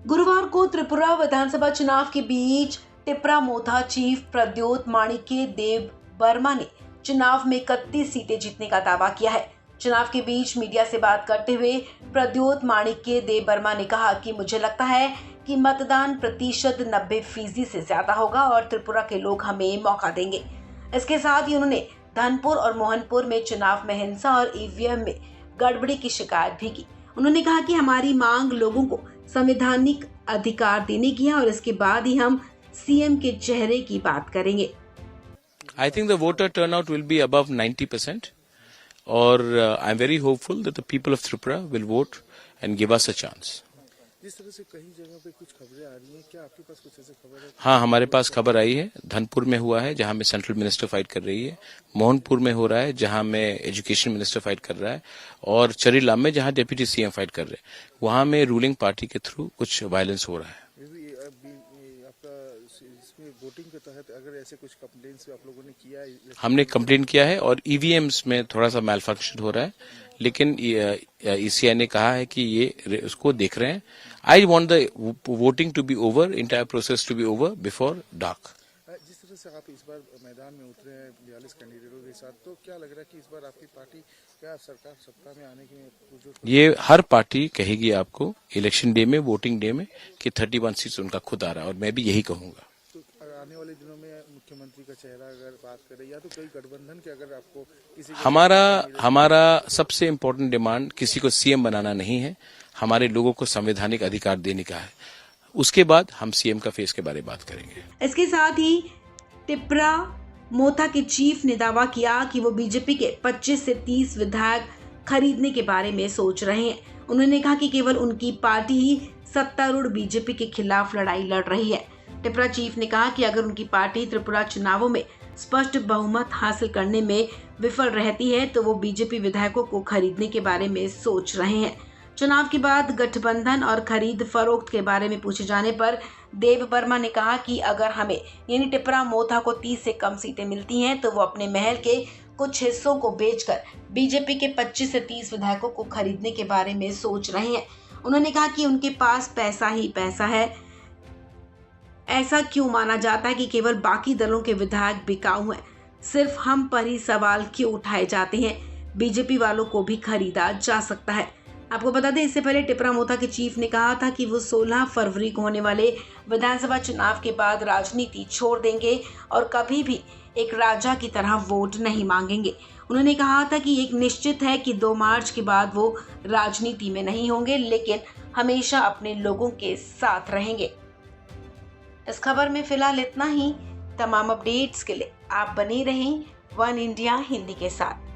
गुरुवार को त्रिपुरा विधानसभा चुनाव के बीच टिपरा मोथा चीफ प्रद्योत माणिक्य देव वर्मा ने चुनाव में 31 सीटें जीतने का दावा किया है। चुनाव के बीच मीडिया से बात करते हुए प्रद्योत माणिक्य देव वर्मा ने कहा कि मुझे लगता है कि मतदान प्रतिशत 90% से ज्यादा होगा और त्रिपुरा के लोग हमें मौका देंगे। इसके साथ ही उन्होंने धनपुर और मोहनपुर में चुनाव में हिंसा और ईवीएम में गड़बड़ी की शिकायत भी की। उन्होंने कहा कि हमारी मांग लोगों को संवैधानिक अधिकार देने की है और इसके बाद ही हम सीएम के चेहरे की बात करेंगे। I think the voter turnout will be above 90%, or I'm very hopeful that the people of Tripura will vote and give us a chance. जिस तरह से कई जगह पे कुछ खबरें आ रही हैं, क्या आपके पास कुछ ऐसी खबर है? हाँ, हमारे पास खबर आई है। धनपुर में हुआ है जहां में सेंट्रल मिनिस्टर फाइट कर रही है, मोहनपुर में हो रहा है जहां में एजुकेशन मिनिस्टर फाइट कर रहा है, और चरीलाम में जहां डिप्टी सीएम फाइट कर रहे हैं, वहां में रूलिंग पार्टी के थ्रू कुछ वायलेंस हो रहा है। वोटिंग के तहत अगर ऐसे कुछ कंप्लेंट्स आप लोगों ने किया है? हमने कंप्लेंट किया है और ईवीएम्स में थोड़ा सा मैलफंक्शन हो रहा है, लेकिन ईसीआई ने कहा है कि ये उसको देख रहे हैं। I want the voting to be over, entire process to be over before dark. जिस तरह से आप इस बार मैदान में उतरे हैं 42 कैंडिडेटों के साथ, तो क्या लग रहा है कि इस बार आपकी पार्टी क्या सरकार सत्ता में आने की? ये हर पार्टी कहेगी आपको इलेक्शन डे में, वोटिंग डे में, कि 31 सीट उनका खुद आ रहा है, और मैं भी यही कहूंगा। आने वाले दिनों में मुख्यमंत्री का चेहरा अगर बात करें, या तो कोई गठबंधन के अगर आपको किसी हमारा सबसे इम्पोर्टेंट डिमांड किसी को सीएम बनाना नहीं है, हमारे लोगों को संवैधानिक अधिकार देने का है। उसके बाद हम सीएम का फेस के बारे में बात करेंगे। इसके साथ ही टिपरा मोथा के चीफ ने दावा किया कि वो बीजेपी के 25 से 30 विधायक खरीदने के बारे में सोच रहे हैं। उन्होंने कहा कि केवल उनकी पार्टी ही सत्तारूढ़ बीजेपी के खिलाफ लड़ाई लड़ रही है। टिपरा चीफ ने कहा कि अगर उनकी पार्टी त्रिपुरा चुनावों में स्पष्ट बहुमत हासिल करने में विफल रहती है तो वो बीजेपी विधायकों को खरीदने के बारे में सोच रहे हैं। चुनाव के बाद गठबंधन और खरीद फरोख्त के बारे में पूछे जाने पर देव वर्मा ने कहा कि अगर हमें यानी टिपरा मोथा को 30 से कम सीटें मिलती हैं तो वो अपने महल के कुछ हिस्सों को बेचकर बीजेपी के 25 से 30 विधायकों को खरीदने के बारे में सोच रहे हैं। उन्होंने कहा कि उनके पास पैसा ही पैसा है। ऐसा क्यों माना जाता है कि केवल बाकी दलों के विधायक बिकाऊ हैं? सिर्फ हम पर ही सवाल क्यों उठाए जाते हैं? बीजेपी वालों को भी खरीदा जा सकता है। आपको बता दें, इससे पहले टिपरा मोथा के चीफ ने कहा था कि वो 16 फरवरी को होने वाले विधानसभा चुनाव के बाद राजनीति छोड़ देंगे और कभी भी एक राजा की तरह वोट नहीं मांगेंगे। उन्होंने कहा था कि एक निश्चित है कि 2 मार्च के बाद वो राजनीति में नहीं होंगे, लेकिन हमेशा अपने लोगों के साथ रहेंगे। इस खबर में फिलहाल इतना ही। तमाम अपडेट्स के लिए आप बने रहें वन इंडिया हिंदी के साथ।